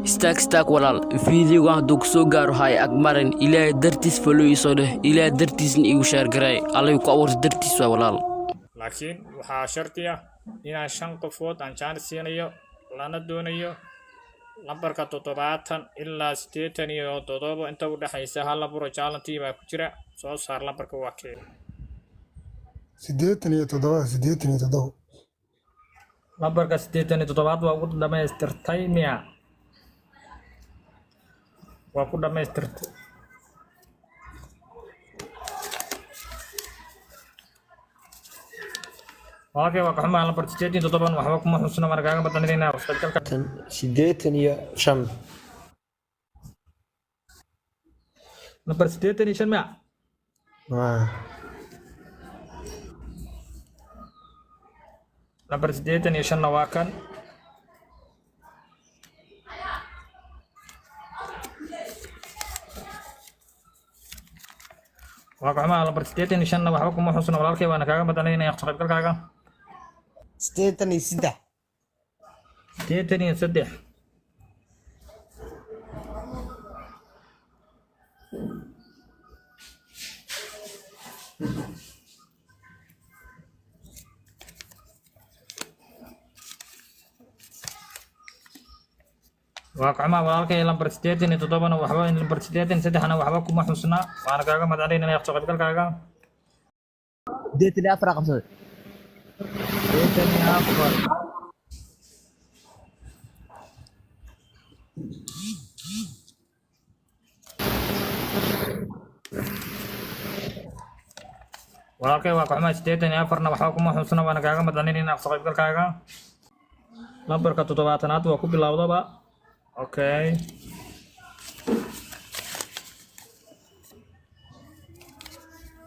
Istaag walaal fiidiyowga hadduu ku soo gaaro hay agmarin ilaahay dartiis follow ii soo dheh ilaahay dartiisna igu share garay allay ku abuurtay dartiis waa walaal laakiin waxaa sharti ah inaan 5 qofood aan chance siinayo lana doonayo lambarka 70 ilaa 87 inta u dhaxaysa hal lambar challenge baa ku jira soo saar lambarka waa kee 87 lambarka 87 waa ugu dhamaystirtay miya waa ku dhamaystirtay اوكي وقحما على برتجيتين طبعا وحبكم حسنا مرقاقا بدنينا وصدقك 85 نمبر 86 مع نمبر 86 واكن وقحما على برتجيتين وحبكم حسنا ولالكي وانا كاقا بدنينا يقصرق كاقا 83 واقعما walaalkay lambar 87 waxba in lambar 83 waxba kuma xusna waana kaaga madalin inay qeyb galkaaga 84 qabsad 84 walaalkay waaqacma 84 waxba kuma xusna waana kaaga madalin inay qeyb galkaaga lambarka 70aad waa ku bilowdaba okay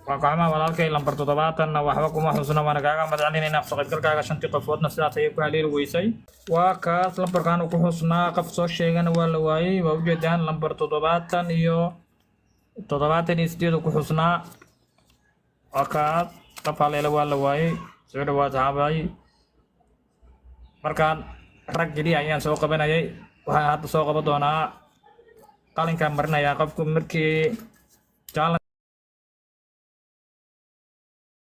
وقعما walaalkay lambar 70 waxba kuma xusna waana kaaga madalinaynaa soo qaybgalkaaga 5 qofoodna sidaas ay ku haleeli weysay waa kaas lambarkan ku xusnaa qof soo sheegana waa la waayay waa u jeedaan lambar 70 iyo 78 ku xusnaa waa kaas qof haleela waa la waayay soo dhawaad saxaabay markaan rag geli ayaan soo qabanayay waxaan hadda soo qaban doonaa qalinka marinayaa qofku markii